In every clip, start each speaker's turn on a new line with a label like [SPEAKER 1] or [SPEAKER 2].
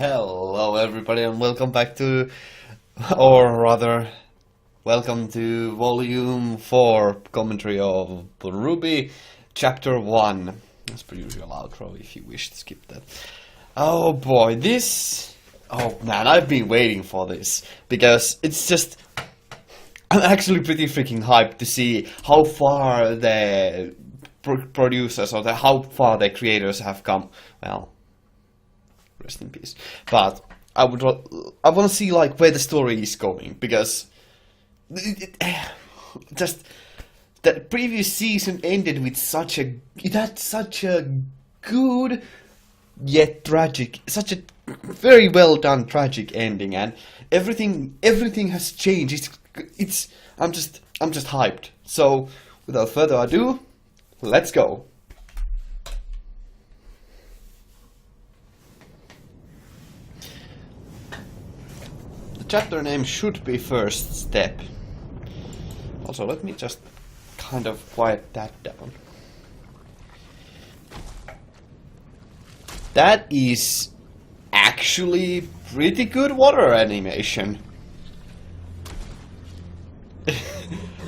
[SPEAKER 1] Hello everybody and welcome back to, or rather, welcome to Volume 4 commentary of RWBY Chapter 1. That's per usual outro if you wish to skip that. Oh boy, oh man, I've been waiting for this, because it's just, I'm actually pretty freaking hyped to see how far the producers or how far the creators have come. Well, rest in peace. But I want to see like where the story is going, because just the previous season ended with it had such a good yet tragic, such a very well done tragic ending, and everything has changed. I'm just hyped. So without further ado, let's go. Chapter name should be First Step. Also, let me just kind of quiet that down. That is actually pretty good water animation.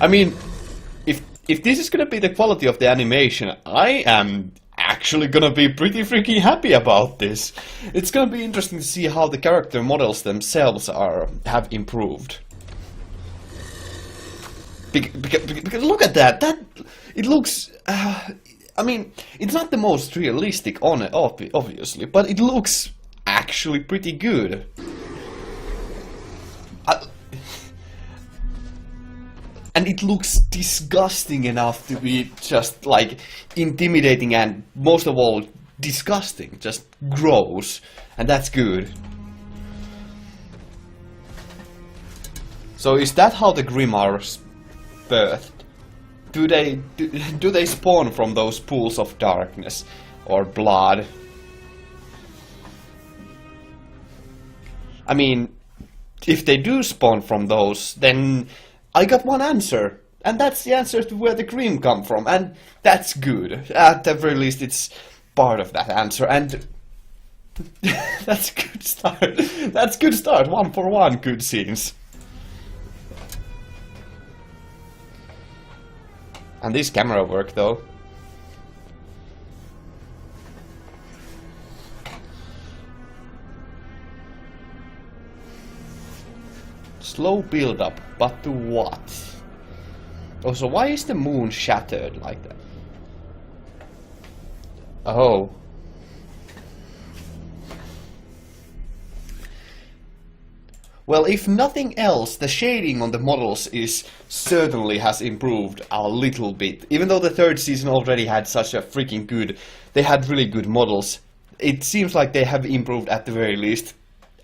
[SPEAKER 1] I mean, if this is gonna be the quality of the animation, I am actually gonna be pretty freaking happy about this. It's gonna be interesting to see how the character models themselves have improved. Because look at that! It looks. I mean, it's not the most realistic on it, obviously, but it looks actually pretty good. And it looks disgusting enough to be just, like, intimidating and, most of all, disgusting. Just gross. And that's good. So is that how the Grimm are birthed? Do they spawn from those pools of darkness? Or blood? I mean, if they do spawn from those, then I got one answer, and that's the answer to where the Grimm come from, and that's good. At the very least, it's part of that answer, and that's a good start. That's a good start. 1 for 1 good scenes. And this camera work, though. Slow build up, but to what? Also, why is the moon shattered like that? Oh. Well, if nothing else, the shading on the models certainly has improved a little bit. Even though the third season already had such a freaking good, they had really good models. It seems like they have improved at the very least.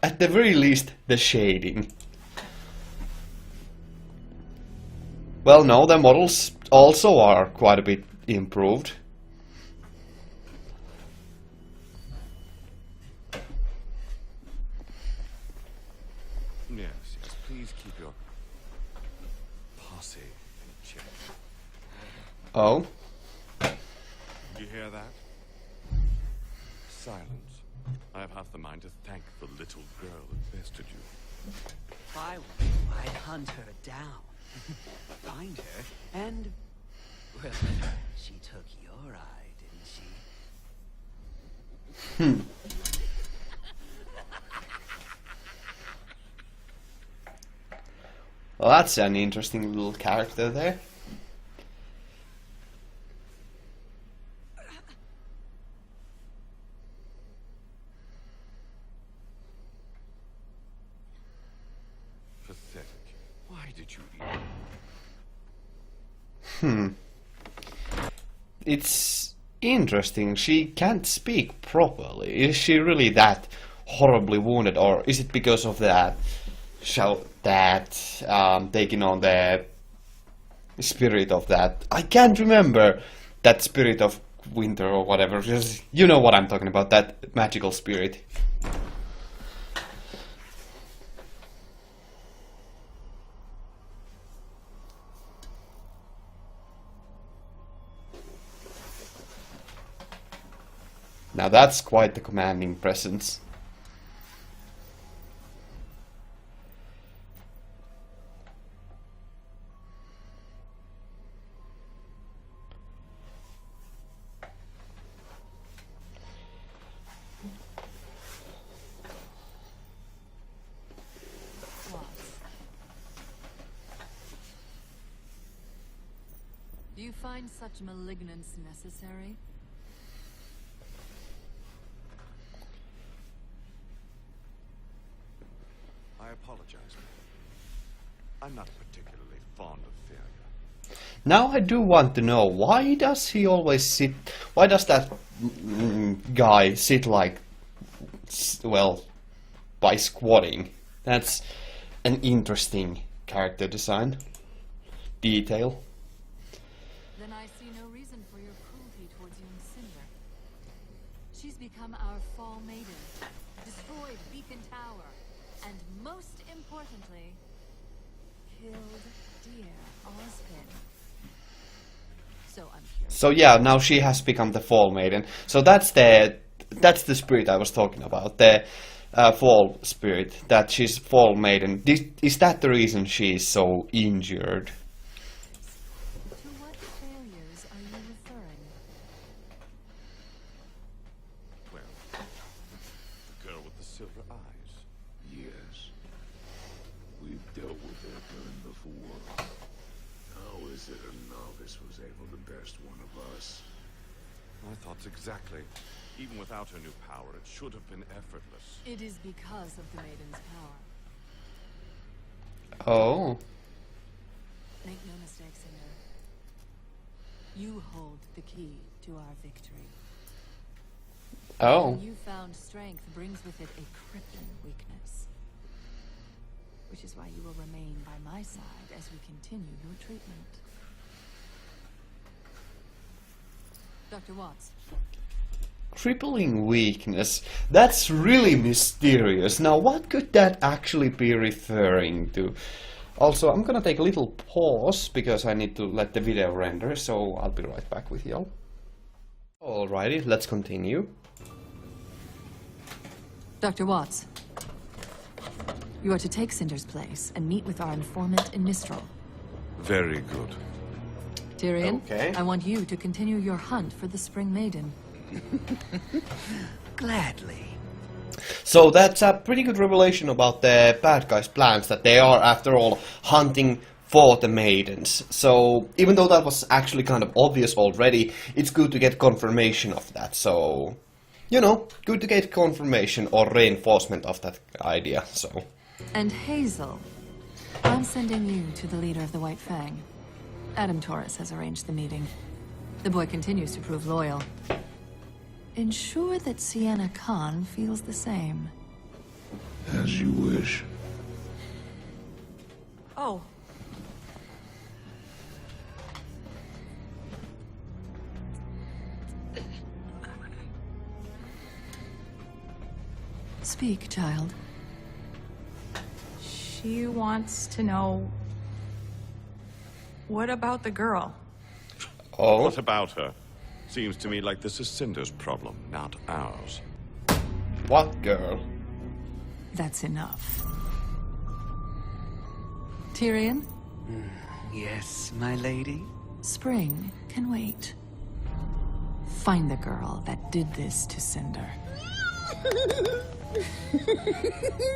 [SPEAKER 1] At the very least, the shading. Well, no, the models also are quite a bit improved.
[SPEAKER 2] Yes, please keep your posse in check.
[SPEAKER 1] Oh?
[SPEAKER 2] You hear that? Silence. I have half the mind to thank the little girl that bested you.
[SPEAKER 3] If I were you, I'd hunt her down. Find her, and, well, she took your eye, didn't she?
[SPEAKER 1] Well, that's an interesting little character there.
[SPEAKER 2] Pathetic. Why did you eat?
[SPEAKER 1] It's interesting. She can't speak properly. Is she really that horribly wounded, or is it because of that taking on the spirit of that? I can't remember that spirit of winter or whatever. Just, you know what I'm talking about, that magical spirit. Now that's quite the commanding presence.
[SPEAKER 4] you find such malignance necessary?
[SPEAKER 2] I apologize. I'm not particularly fond of failure.
[SPEAKER 1] Now I do want to know, why does he always sit... Why does that guy sit like... Well, by squatting? That's an interesting character design. Detail.
[SPEAKER 4] Then I see no reason for your cruelty towards young Cinder. She's become our fall maiden, destroyed Beacon Tower, and most importantly, killed dear Ozpin. So I'm curious.
[SPEAKER 1] So yeah, now she has become the Fall Maiden. So that's the spirit I was talking about. The Fall spirit. That she's Fall Maiden. Is that the reason she is so injured?
[SPEAKER 4] To what failures are you referring?
[SPEAKER 2] Well, the girl with the silver eyes.
[SPEAKER 5] Yes. We've dealt with that kind before. How is it a novice was able to best one of us?
[SPEAKER 2] My thoughts exactly. Even without her new power, it should have been effortless.
[SPEAKER 4] It is because of the Maiden's power.
[SPEAKER 1] Oh.
[SPEAKER 4] Make no mistake, Cinder. You hold the key to our victory.
[SPEAKER 1] Oh.
[SPEAKER 4] Newfound strength brings with it a crippling weakness. Which is why you will remain by my side as we continue your treatment. Dr. Watts.
[SPEAKER 1] Crippling weakness. That's really mysterious. Now, what could that actually be referring to? Also, I'm gonna take a little pause because I need to let the video render, so I'll be right back with y'all. Alrighty, let's continue.
[SPEAKER 4] Dr. Watts. You are to take Cinder's place and meet with our informant in Nistral.
[SPEAKER 2] Very good.
[SPEAKER 4] Tyrion,
[SPEAKER 1] Okay.
[SPEAKER 4] I want you to continue your hunt for the Spring Maiden.
[SPEAKER 3] Gladly.
[SPEAKER 1] So that's a pretty good revelation about the bad guys' plans, that they are, after all, hunting for the maidens. So even though that was actually kind of obvious already, it's good to get confirmation of that. So, you know, good to get confirmation or reinforcement of that idea. So.
[SPEAKER 4] And Hazel, I'm sending you to the leader of the White Fang. Adam Torres has arranged the meeting. The boy continues to prove loyal. Ensure that Sienna Khan feels the same.
[SPEAKER 5] As you wish.
[SPEAKER 4] Oh. Speak, child.
[SPEAKER 6] She wants to know... What about the girl?
[SPEAKER 1] Oh.
[SPEAKER 2] What about her? Seems to me like this is Cinder's problem, not ours.
[SPEAKER 1] What girl?
[SPEAKER 4] That's enough. Tyrion,
[SPEAKER 3] Yes, my lady?
[SPEAKER 4] Spring can wait. Find the girl that did this to Cinder.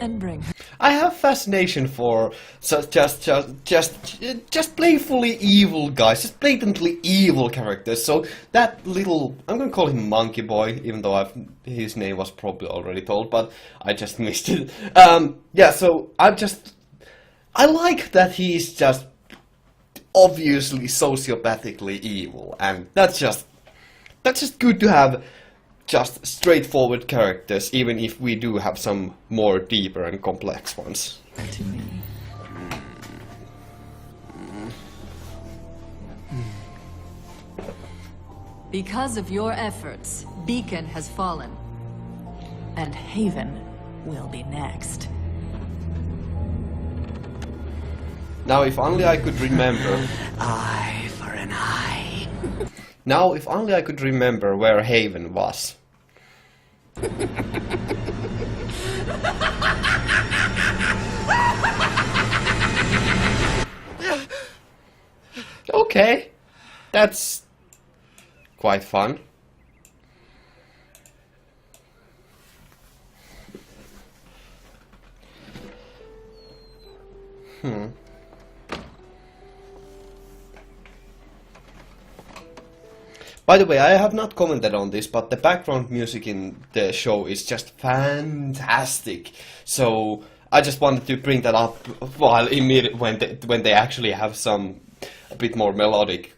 [SPEAKER 4] And bring her.
[SPEAKER 1] I have fascination for just playfully evil guys, just blatantly evil characters. So that little, I'm gonna call him Monkey Boy, even though his name was probably already told, but I just missed it. Yeah, so I like that he's just obviously sociopathically evil, and that's just good to have. Just straightforward characters, even if we do have some more deeper and complex ones.
[SPEAKER 4] To me. Because of your efforts, Beacon has fallen. And Haven will be next.
[SPEAKER 1] Now, if only I could remember.
[SPEAKER 3] Eye for an eye.
[SPEAKER 1] Now, if only I could remember where Haven was. Okay, that's quite fun. By the way, I have not commented on this, but the background music in the show is just fantastic. So I just wanted to bring that up while when they actually have some a bit more melodic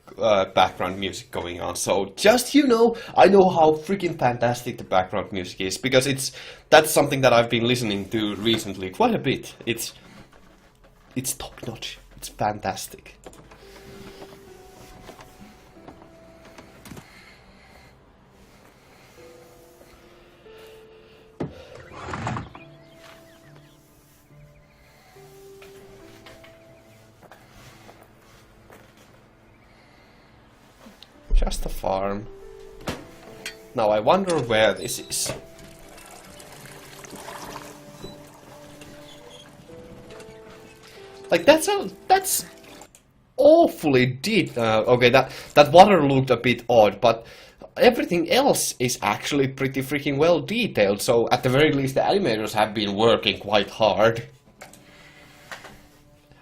[SPEAKER 1] background music going on. So just I know how freaking fantastic the background music is, because that's something that I've been listening to recently quite a bit. It's top notch. It's fantastic. Just a farm. Now I wonder where this is. Like that's awfully deep. Okay, that water looked a bit odd, but everything else is actually pretty freaking well detailed. So at the very least, the animators have been working quite hard.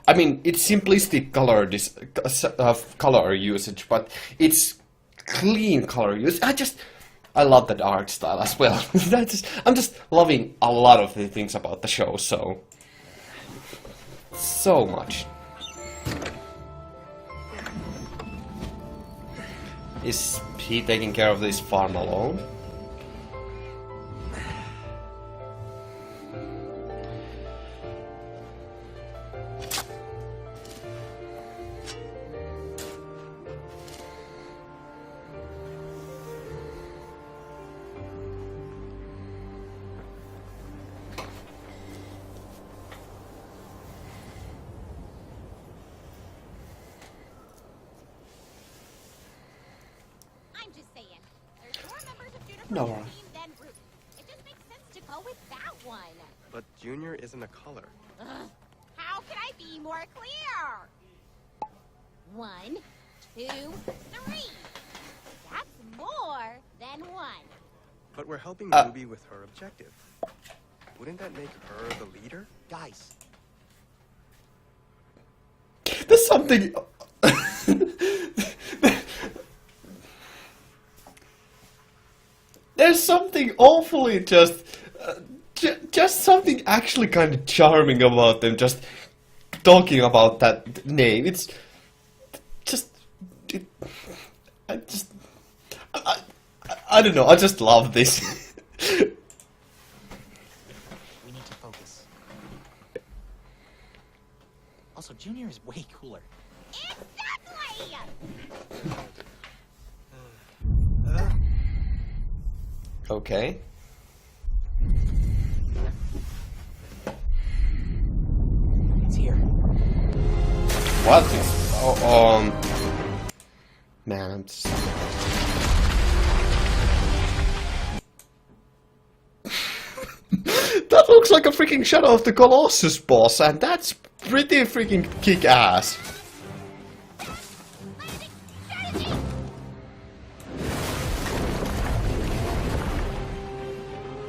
[SPEAKER 1] I mean, it's simplistic color usage, but it's clean color use. I love that art style as well. I'm just loving a lot of the things about the show, so much. Is he taking care of this farm alone?
[SPEAKER 7] I'm just saying, there's more members of Juniper's
[SPEAKER 1] Nora.
[SPEAKER 7] team than RWBY. It just makes sense to go with that one.
[SPEAKER 8] But Junior isn't a color.
[SPEAKER 7] Ugh, how can I be more clear? 1, 2, 3. That's more than 1.
[SPEAKER 8] But we're helping Ruby with her objective. Wouldn't that make her the leader?
[SPEAKER 3] Guys,
[SPEAKER 1] There's something. There's something awfully just something actually kind of charming about them just talking about that name. It's just, I don't know. I just love this.
[SPEAKER 3] we need to focus. Also, Junior is way cooler.
[SPEAKER 7] Exactly!
[SPEAKER 1] Okay.
[SPEAKER 3] It's here.
[SPEAKER 1] What is? Man, I'm just. That looks like a freaking shadow of the Colossus boss, and that's pretty freaking kick-ass.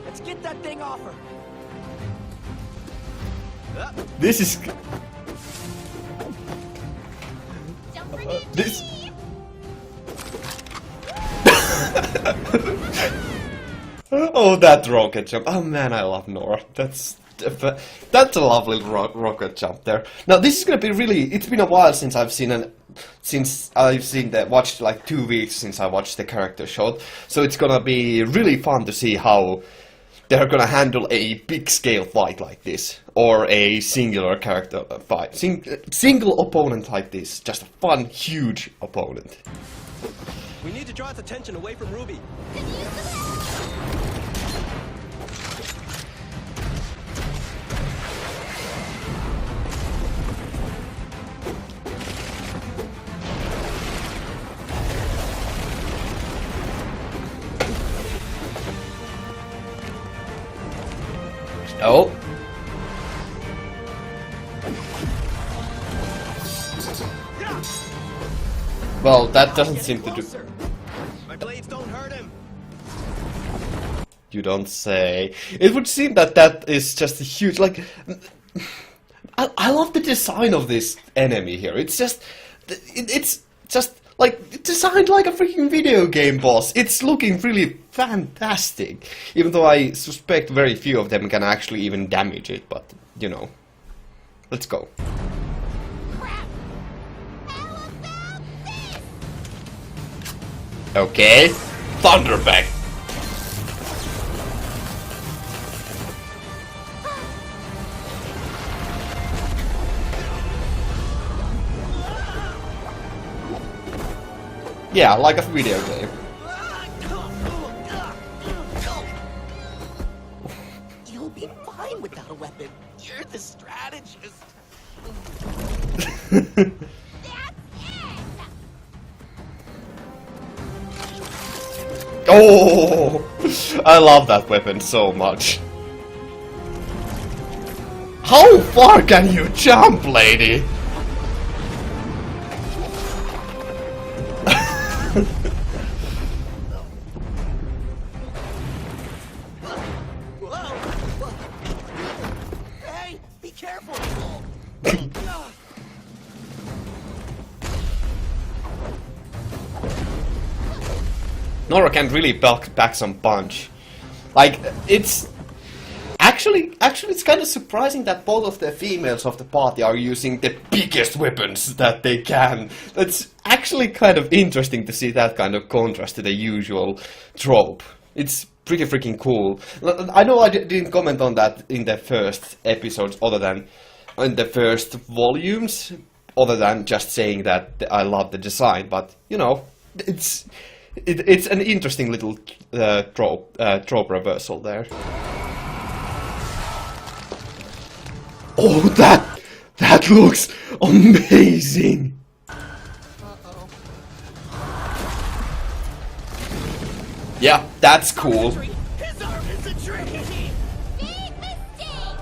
[SPEAKER 3] Let's get that thing off her.
[SPEAKER 1] This is.
[SPEAKER 7] Don't forget
[SPEAKER 1] This.
[SPEAKER 7] me!
[SPEAKER 1] Oh, that rocket jump. Oh man, I love Nora. That's a lovely rocket jump there. Now this is gonna be really. It's been a while since I've seen watched like 2 weeks since I watched the character shot. So it's gonna be really fun to see how they're gonna handle a big scale fight like this, or a singular character fight, single opponent like this. Just a fun, huge opponent.
[SPEAKER 8] We need to draw its attention away from Ruby.
[SPEAKER 1] Oh. Well, that doesn't seem to do.
[SPEAKER 8] My blades don't hurt him.
[SPEAKER 1] You don't say. It would seem that that is just a huge, like. I love the design of this enemy here. It's just like designed like a freaking video game boss. It's looking really fantastic. Even though I suspect very few of them can actually even damage it, but you know. Let's go.
[SPEAKER 7] Crap! How about this?
[SPEAKER 1] Okay. Thunderback. Yeah, like a video game.
[SPEAKER 3] You'll be fine without a weapon. You're the strategist.
[SPEAKER 7] That's it!
[SPEAKER 1] Oh, I love that weapon so much. How far can you jump, lady?
[SPEAKER 3] Hey, be careful.
[SPEAKER 1] Nora can really back some punch. Like, it's... Actually, it's kind of surprising that both of the females of the party are using the biggest weapons that they can. That's actually kind of interesting to see that kind of contrast to the usual trope. It's pretty freaking cool. I know I didn't comment on that in the first episodes, other than in the first volumes, other than just saying that I love the design, but, you know, it's an interesting little trope reversal there. Oh, that looks amazing! Yeah, that's cool.
[SPEAKER 3] His arm is a tree.
[SPEAKER 7] Big mistake!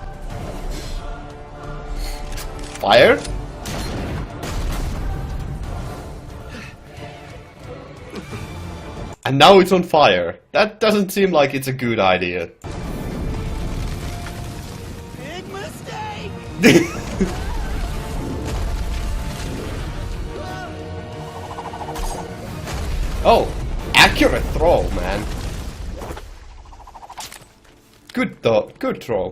[SPEAKER 1] Fire? And now it's on fire. That doesn't seem like it's a good idea.
[SPEAKER 3] Big mistake.
[SPEAKER 1] Oh, accurate throw, man. Good throw,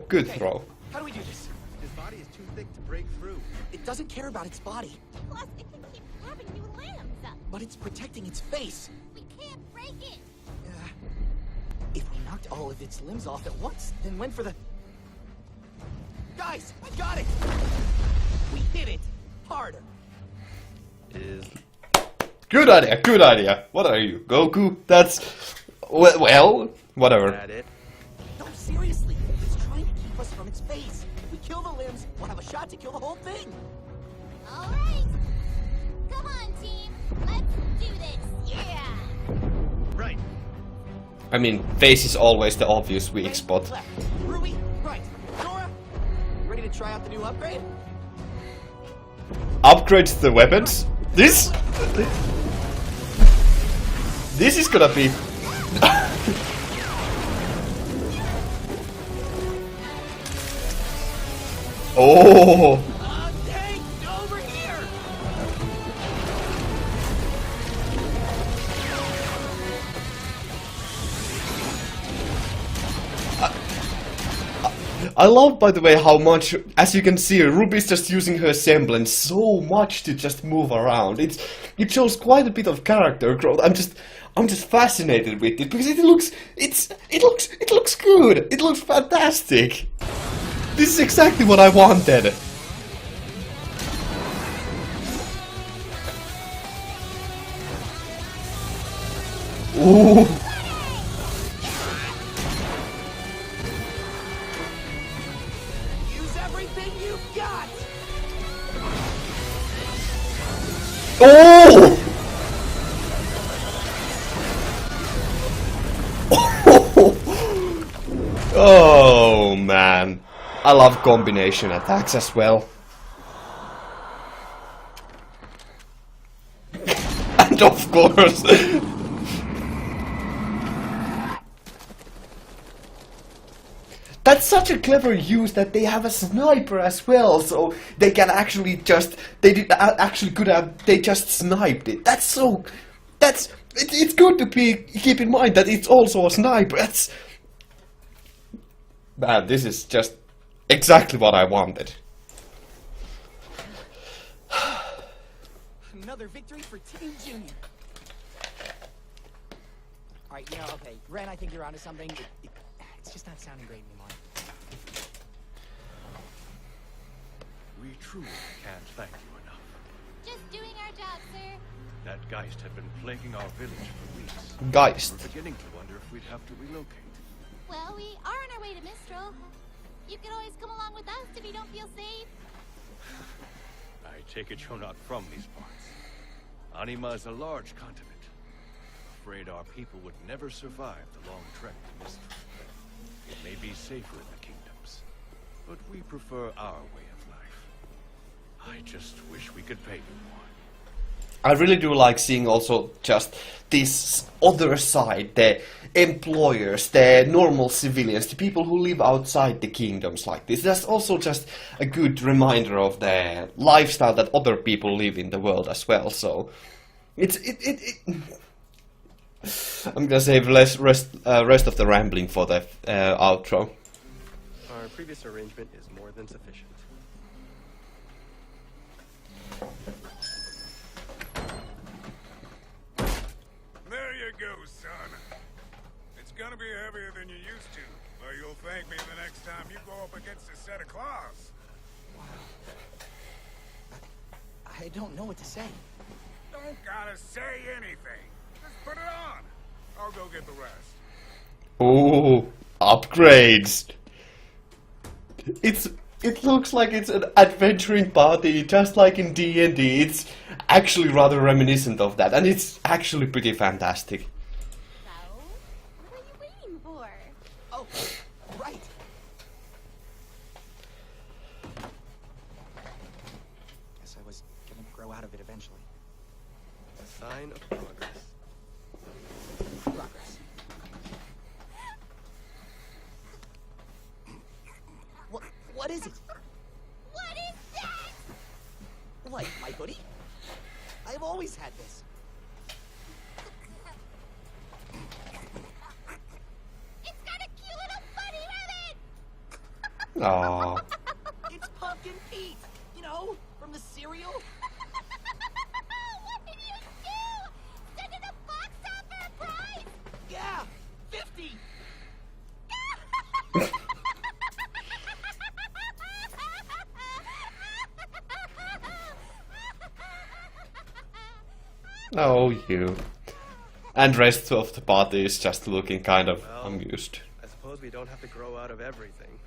[SPEAKER 1] good throw.
[SPEAKER 3] How do we do this?
[SPEAKER 8] His body is too thick to break through.
[SPEAKER 3] It doesn't care about its body,
[SPEAKER 7] Plus, it can keep grabbing new limbs.
[SPEAKER 3] but it's protecting its face.
[SPEAKER 7] We can't break it.
[SPEAKER 3] If we knocked all of its limbs off at once, then went for the... Guys, I got it! We hit it harder.
[SPEAKER 1] Good idea. What are you, Goku? That's... well, whatever.
[SPEAKER 8] That it?
[SPEAKER 3] No, seriously, it's trying to keep us from its face. We kill the limbs, we'll have a shot to kill the whole thing.
[SPEAKER 7] All right. Come on, team. Let's do this. Yeah.
[SPEAKER 8] Right.
[SPEAKER 1] I mean, face is always the obvious weak spot.
[SPEAKER 3] Left. RWBY, right. Nora, ready to try out the new upgrade?
[SPEAKER 1] Upgrade the weapons? This is gonna be... Oh!
[SPEAKER 3] Tank, over here!
[SPEAKER 1] I love, by the way, how much, as you can see, RWBY's just using her semblance so much to just move around. It shows quite a bit of character growth. I'm just fascinated with it because it looks good. It looks fantastic. This is exactly what I wanted. Ooh.
[SPEAKER 3] Use everything you've got!
[SPEAKER 1] Oh! Oh man, I love combination attacks as well. And of course, that's such a clever use that they have a sniper as well, so they can actually just, they did actually could have, they just sniped it. That's so, it's good to keep in mind that it's also a sniper. Man, this is just exactly what I wanted.
[SPEAKER 3] Another victory for Team Junior. Alright, you know, okay, Ren, I think you're onto something. It's just not sounding great anymore.
[SPEAKER 9] We truly can't thank you enough.
[SPEAKER 7] Just doing our job, sir.
[SPEAKER 9] That Geist had been plaguing our village for weeks.
[SPEAKER 1] Geist.
[SPEAKER 9] We're beginning to wonder if we'd have to relocate.
[SPEAKER 7] Well, we are on our way to Mistral. You could always come along with us if you don't feel safe.
[SPEAKER 9] I take it you're not from these parts. Anima is a large continent. Afraid our people would never survive the long trek to Mistral. It may be safer in the kingdoms, but we prefer our way of life. I just wish we could pay you more.
[SPEAKER 1] I really do like seeing also just this other side, the employers, the normal civilians, the people who live outside the kingdoms like this. That's also just a good reminder of the lifestyle that other people live in the world as well. So I'm gonna save rest of the rambling for the outro.
[SPEAKER 8] Our previous arrangement is more than sufficient.
[SPEAKER 2] There you go, son. It's gonna be heavier than you used to, but you'll thank me the next time you go up against a set of claws.
[SPEAKER 3] I don't know what to say.
[SPEAKER 2] Don't gotta say anything. Just put it on. I'll go get the rest.
[SPEAKER 1] Ooh, upgrades. It looks like it's an adventuring party, just like in D&D. It's actually rather reminiscent of that, and it's actually pretty fantastic.
[SPEAKER 7] So, what are you waiting for?
[SPEAKER 3] Oh, right. Guess I was gonna grow out of it eventually.
[SPEAKER 8] A sign of progress.
[SPEAKER 3] Progress. What is it?
[SPEAKER 7] What is that?
[SPEAKER 3] What, my hoodie? I've always had this.
[SPEAKER 7] It's got a cute little bunny with it!
[SPEAKER 1] Aww.
[SPEAKER 3] It's Pumpkin Pete, you know, from the cereal.
[SPEAKER 7] What did you do? Send it a box out for a prize?
[SPEAKER 3] Yeah, 50.
[SPEAKER 1] Oh, you. And rest of the party is just looking kind of amused.
[SPEAKER 8] I suppose we don't have to grow out of everything.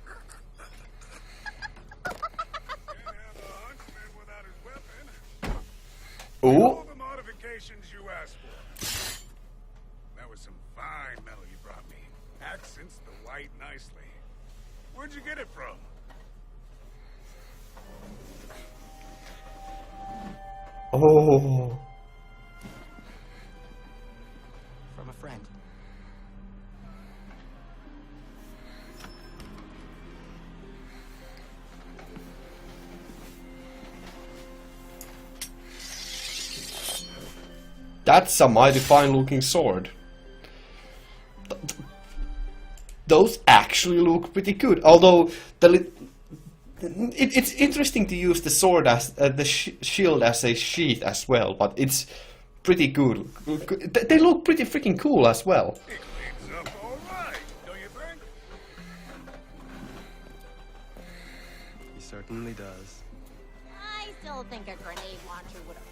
[SPEAKER 2] Can't have a huntsman without his weapon.
[SPEAKER 1] Ooh.
[SPEAKER 2] All the modifications you asked for. That was some fine metal you brought me. Accents the white nicely. Where'd you get it from?
[SPEAKER 1] Oh.
[SPEAKER 3] From a friend.
[SPEAKER 1] That's a mighty fine looking sword. Those actually look pretty good, although it's interesting to use the sword as the shield as a sheath as well, but it's pretty good. They look pretty freaking cool as well.
[SPEAKER 2] It cleans up all right, don't you think?
[SPEAKER 8] He certainly does.
[SPEAKER 7] I still think a grenade launcher would have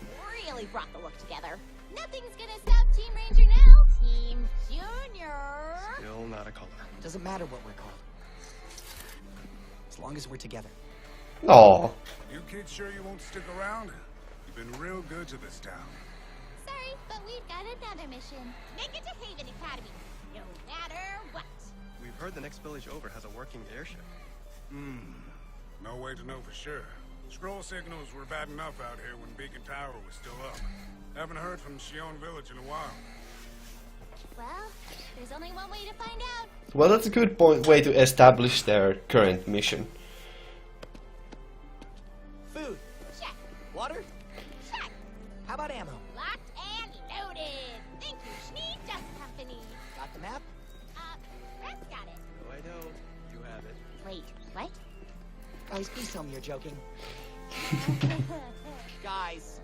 [SPEAKER 7] really brought the look together. Nothing's gonna stop Team Ranger now. Team Junior.
[SPEAKER 8] Still not a color.
[SPEAKER 3] Doesn't matter what we're called. As long as we're together.
[SPEAKER 1] Aw.
[SPEAKER 2] You kids sure you won't stick around? You've been real good to this town.
[SPEAKER 7] Sorry, but we've got another mission. Make it to Haven Academy, no matter what.
[SPEAKER 8] We've heard the next village over has a working airship.
[SPEAKER 2] No way to know for sure. Scroll signals were bad enough out here when Beacon Tower was still up. Haven't heard from Xian Village in a while.
[SPEAKER 7] Well, there's only one way to find out.
[SPEAKER 1] Well, that's a good way to establish their current mission.
[SPEAKER 3] Food.
[SPEAKER 7] Check.
[SPEAKER 3] Water.
[SPEAKER 7] Check.
[SPEAKER 3] How about ammo?
[SPEAKER 7] Locked and loaded. Thank you, Schnee Dust Company.
[SPEAKER 3] Got the map?
[SPEAKER 7] Rex got it.
[SPEAKER 3] No, I don't. You have it.
[SPEAKER 7] Wait, what?
[SPEAKER 3] Guys, please tell me you're joking. Guys.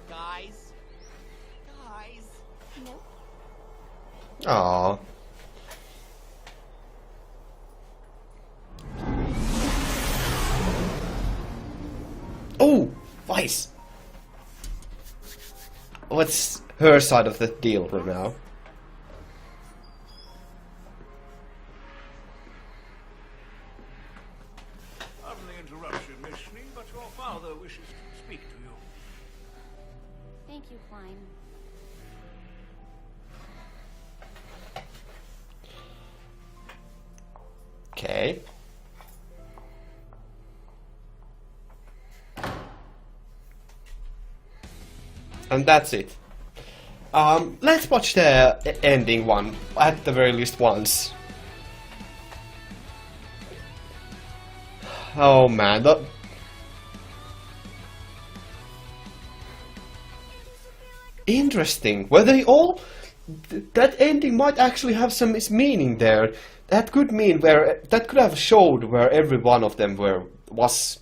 [SPEAKER 3] Guys. Guys.
[SPEAKER 7] Nope.
[SPEAKER 1] Aww. Oh, Vice. What's her side of the deal right now?
[SPEAKER 2] Pardon the interruption, Miss Schnee, but your father wishes to speak to you.
[SPEAKER 7] Thank you, Klein.
[SPEAKER 1] Okay. And that's it. Let's watch the ending one, at the very least once. Oh man, interesting. Were they all... that ending might actually have some meaning there. That could mean that could have showed where every one of them was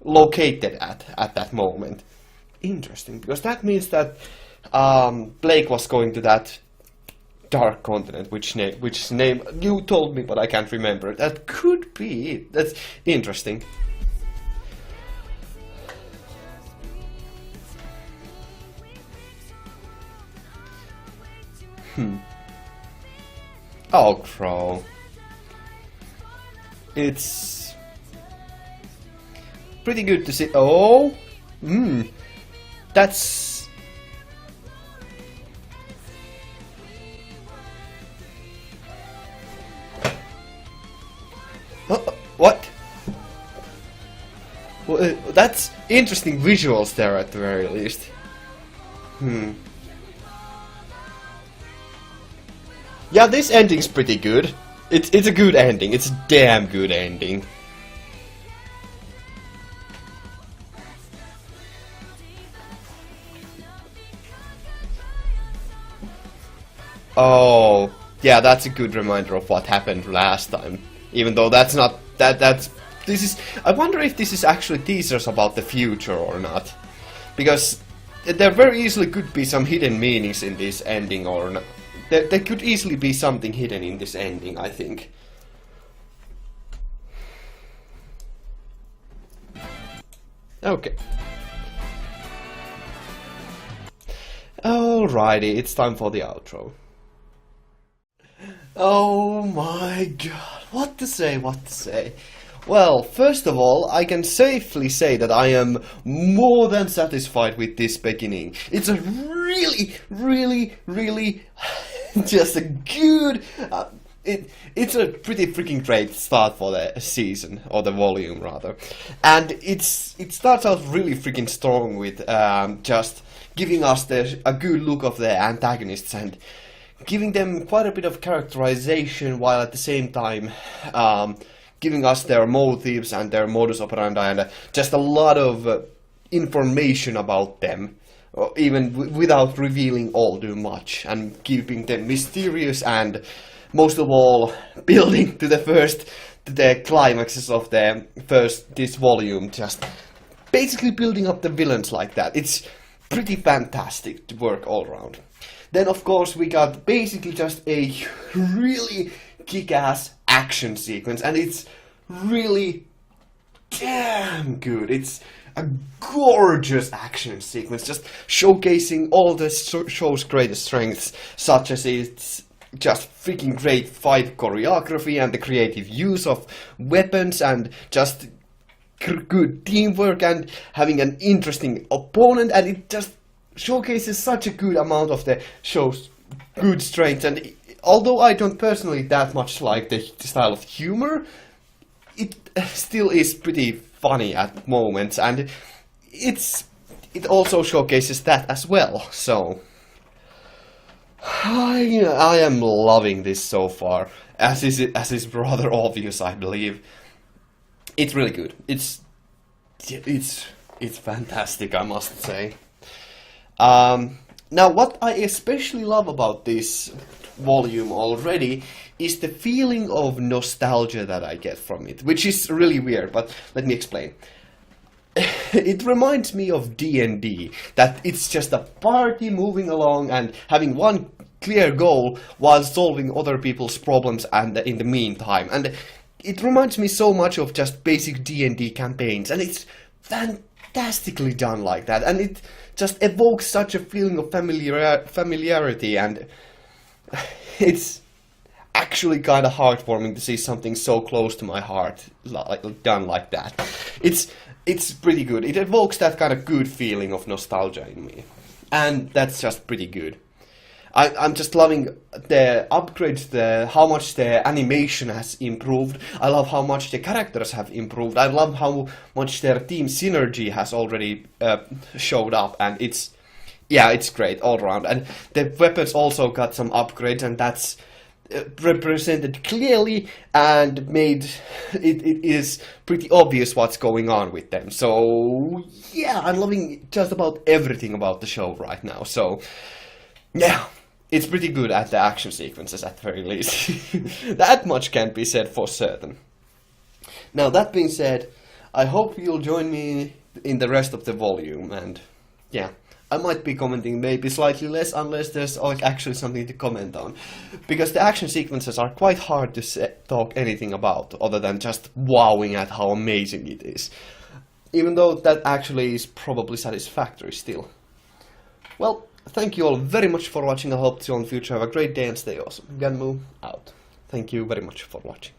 [SPEAKER 1] located at that moment. Interesting, because that means that Blake was going to that dark continent, which name you told me, but I can't remember. That could be it. That's interesting. Oh, Crow. It's pretty good to see. Oh, that's... What? Well, that's interesting visuals there at the very least. Yeah, this ending's pretty good. It's a good ending. It's a damn good ending. Oh, yeah, that's a good reminder of what happened last time. Even though that's not this is. I wonder if this is actually teasers about the future or not, because there very easily could be some hidden meanings in this ending, or not. There could easily be something hidden in this ending, I think. Okay. Alrighty, it's time for the outro. Oh my god, what to say? Well, first of all, I can safely say that I am more than satisfied with this beginning. It's a really just a good... it's a pretty freaking great start for the season, or the volume rather. And it starts out really freaking strong with just giving us a good look of the antagonists and giving them quite a bit of characterization, while at the same time giving us their motives and their modus operandi, and just a lot of information about them, even without revealing all too much, and keeping them mysterious, and most of all building to the climaxes of this volume, just basically building up the villains like that. It's pretty fantastic to work all around. Then of course we got basically just a really kick-ass action sequence, and it's really damn good. It's a gorgeous action sequence, just showcasing all the show's greatest strengths, such as its just freaking great fight choreography and the creative use of weapons, and just good teamwork and having an interesting opponent, and it just showcases such a good amount of the show's good strengths. And although I don't personally that much like the style of humor, it still is pretty funny at moments, and it also showcases that as well. So I am loving this so far, as is rather obvious, I believe. It's really good. It's fantastic, I must say. Now, what I especially love about this volume already is the feeling of nostalgia that I get from it, which is really weird, but let me explain. It reminds me of D&D, that it's just a party moving along and having one clear goal while solving other people's problems and in the meantime. And it reminds me so much of just basic D&D campaigns, and it's fantastically done like that, and it just evokes such a feeling of familiarity, and it's actually kind of heartwarming to see something so close to my heart done like that. It's pretty good. It evokes that kind of good feeling of nostalgia in me, and that's just pretty good. I'm just loving the upgrades, how much the animation has improved. I love how much the characters have improved. I love how much their team synergy has already showed up, and it's great all around. And the weapons also got some upgrades, and that's represented clearly and made it is pretty obvious what's going on with them. So yeah, I'm loving just about everything about the show right now. So yeah, it's pretty good at the action sequences at the very least. That much can be said for certain. Now, that being said, I hope you'll join me in the rest of the volume, and yeah, I might be commenting maybe slightly less unless there's actually something to comment on, because the action sequences are quite hard to talk anything about other than just wowing at how amazing it is, even though that actually is probably satisfactory still. Well, thank you all very much for watching. I hope to see you in the future. Have a great day and stay awesome. Ganmu out. Thank you very much for watching.